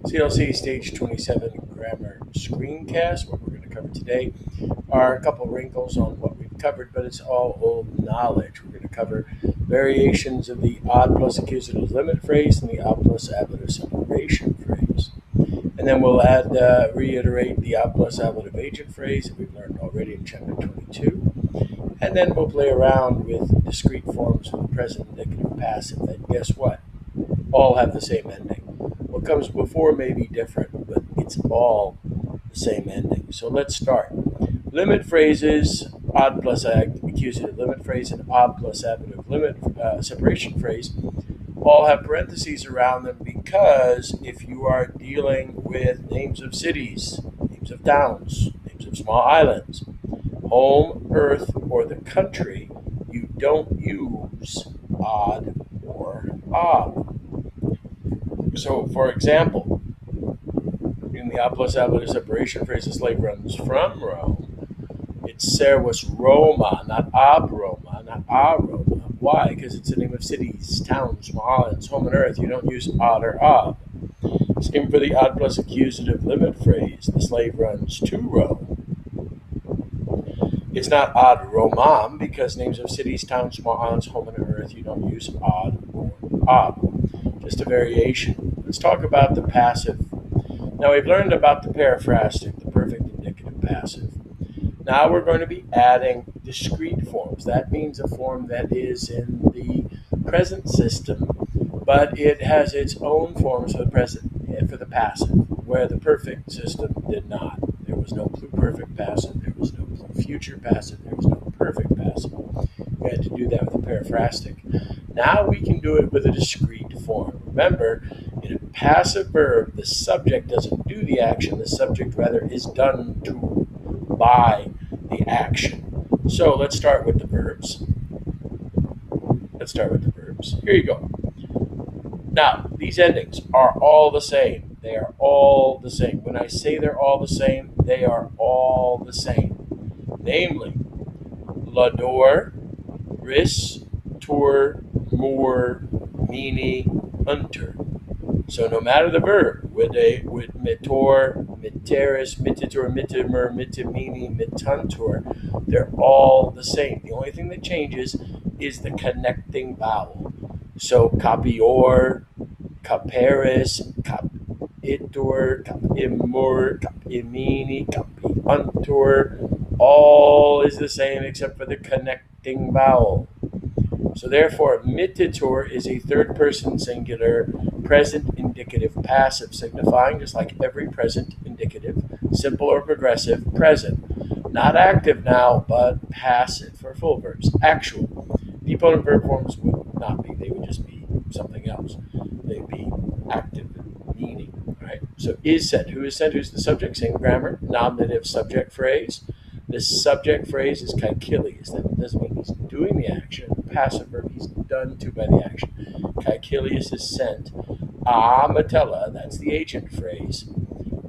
CLC Stage 27 Grammar Screencast. What we're going to cover today are a couple wrinkles on what we've covered, but it's all old knowledge. We're going to cover variations of the odd plus accusative limit phrase and the odd plus ablative separation phrase. And then we'll reiterate the odd plus ablative agent phrase that we've learned already in chapter 22. And then we'll play around with discrete forms of the present indicative passive. And guess what? All have the same ending. What comes before may be different, but it's all the same ending. So let's start. Limit phrases, odd plus accusative limit phrase, and odd plus ablative limit separation phrase all have parentheses around them because if you are dealing with names of cities, names of towns, names of small islands, home, earth, or the country, you don't use odd or odd. So, for example, in the odd plus ablative separation phrase, the slave runs from Rome. It's servus Roma, not ab Roma, not a Roma. Why? Because it's the name of cities, towns, small islands, home and earth. You don't use odd or ab. Same for the odd plus accusative limit phrase, the slave runs to Rome. It's not ad Romam because names of cities, towns, small islands, home and earth, you don't use odd or ab. Just a variation. Let's talk about the passive. Now we've learned about the periphrastic, the perfect indicative passive. Now we're going to be adding discrete forms. That means a form that is in the present system, but it has its own forms for the present, for the passive, where the perfect system did not. There was no pluperfect passive, there was no future passive, there was no perfect passive. We had to do that with the periphrastic. Now we can do it with a discrete form. Remember, in a passive verb, the subject doesn't do the action, the subject rather is done to by the action. So let's start with the verbs. Here you go. Now, these endings are all the same. They are all the same. When I say they're all the same, they are all the same. Namely, lador, ris, tour, more, mini, unter. So no matter the verb, with mitor, miteris, mititor, mitimer, mitimini, mituntur, they're all the same. The only thing that changes is the connecting vowel. So capior, caperis, capitur, capimur, capimini, capiuntur, all is the same except for the connecting vowel. So therefore, mititur is a third person singular present indicative passive, signifying, just like every present indicative, simple or progressive, present. Not active now, but passive for full verbs. Actual. The opponent verb forms would not be. They would just be something else. They'd be active meaning. Right? So is sent. Who is sent? Who's the subject? Same grammar. Nominative subject phrase. The subject phrase is caecilius. That doesn't mean he's doing the action. Passive verb, he's done to by the action. Caecilius is sent. A Metella, that's the agent phrase.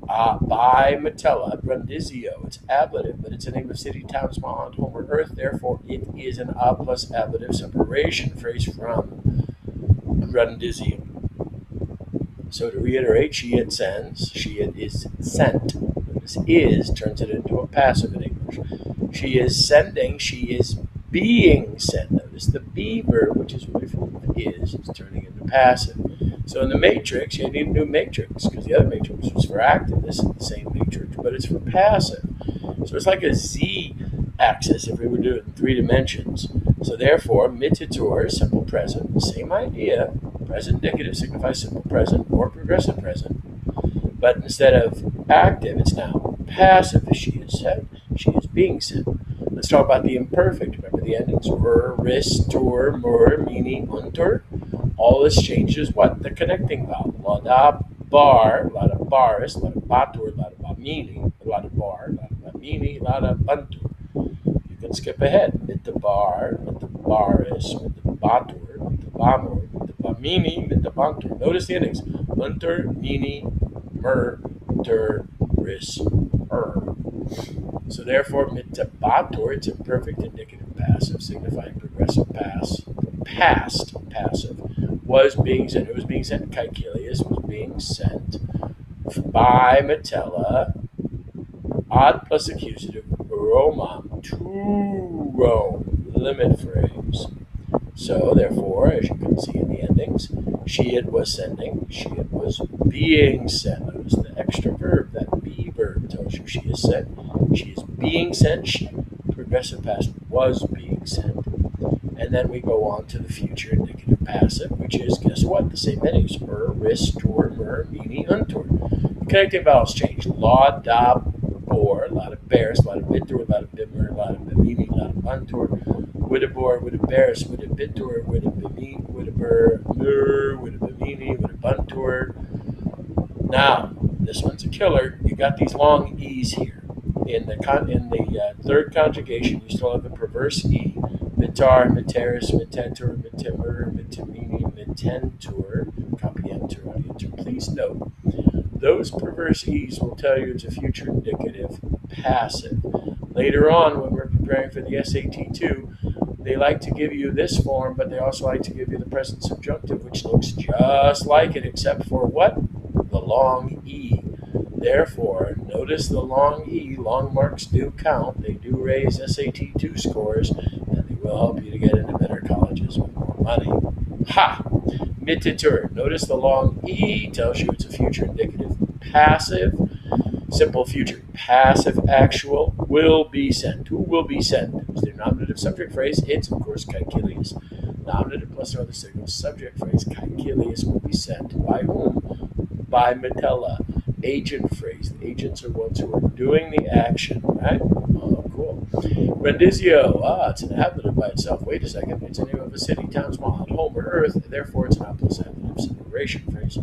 By Metella, Brundizio, it's ablative, but it's a name of city, town, small island, home, or earth. Therefore, it is an a plus ablative separation phrase from Brundizio. So to reiterate, she it sends, she it is sent. This is turns it into a passive in English. She is sending, she is being sent. Notice the be verb, which is really full of is turning into passive. So in the matrix, you need a new matrix because the other matrix was for active. This is the same matrix, but it's for passive. So it's like a z-axis if we were doing it in 3 dimensions. So therefore, mititur, simple present, same idea. Present indicative signifies simple present or progressive present. But instead of active, it's now passive. She is sent, she is being sent. Let's talk about the imperfect. Remember the endings ris, tur, mur, mini, unter. All this changes what? The connecting vowel. Lada bar, lada baris, lada batur, lada bamini, lada bar, lada bamini, lada bantur. You can skip ahead. Mita bar, mita baris, mita batur, mita bamur, mita bamini, mita bantur. Notice the endings. Unter, mini, mur, tur, ris, So therefore, mitabator, it's imperfect indicative passive, signifying progressive past passive, was being sent. It was being sent. Caecilius was being sent Bimetella, odd plus accusative, Roman, to Rome, limit phrase. So, therefore, as you can see in the endings, she it was sending, she it was being sent. Notice the extra verb, that be verb tells you she is sent. She is being sent, she, progressive past, was being sent. And then we go on to the future indicative passive, which is, guess what? The same endings. Ris, tor, mer, mini, untor. The connecting vowels change. La, da, bor, a lot of bears, a lot of bitor, a lot of bimmer, a lot of bimini, a lot of untor. With a bor, with a bears, with a bitor, with a bimini, with a bur, mer, with a bimini, with a buntor. Now, this one's a killer. You got these long E's here. In the third conjugation, you still have the perverse E. Mitar, miteris, mitentur, mitimer, mitimini, mitentur, capientur, audientur. Please note, those perverse E's will tell you it's a future indicative passive. Later on, when we're preparing for the SAT2, they like to give you this form, but they also like to give you the present subjunctive, which looks just like it, except for what? The long E. Therefore, notice the long E. Long marks do count. They do raise SAT2 scores, and they will help you to get into better colleges with more money. Ha! Mititur. Notice the long E tells you it's a future indicative passive. Simple future passive actual will be sent. Who will be sent? Is their nominative subject phrase? It's, of course, Caecilius. Nominative plus or other signal subject phrase. Caecilius will be sent. By whom? By Metella. Agent phrase. The agents are ones who are doing the action, right? Oh, cool. Rendizio. It's an adjective by itself. Wait a second. It's a name of a city, town, small, home, or earth. Therefore, it's an plus adjective separation phrase.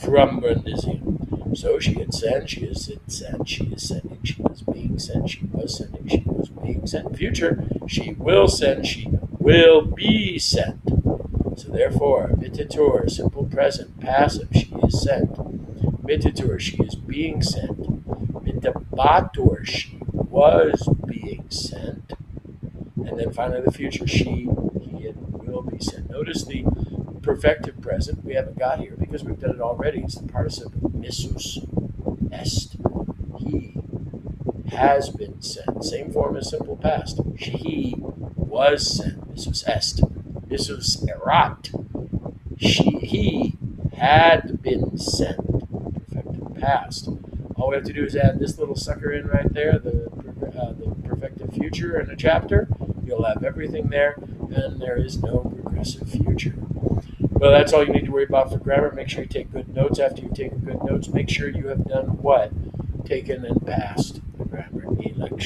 From Rendizio. So she had sent, she is sent, she is sending, she is being sent, she was sending, she was being sent. Future, she will send, she will be sent. So therefore, mititur, simple present, passive, she is sent. Mititur, she is being sent. Mitabatur, she was being sent. And then finally the future, she, he, it will be sent. Notice the perfective present we haven't got here because we've done it already. It's the participle missus est. He has been sent. Same form as simple past. He was sent. Missus est. Missus erat. He had been sent. Perfective past. All we have to do is add this little sucker in right there, the perfective future in a chapter. You'll have everything there, and there is no progressive future. Well, that's all you need to worry about for grammar. Make sure you take good notes. After you take good notes, make sure you have done what? Taken and passed the grammar election.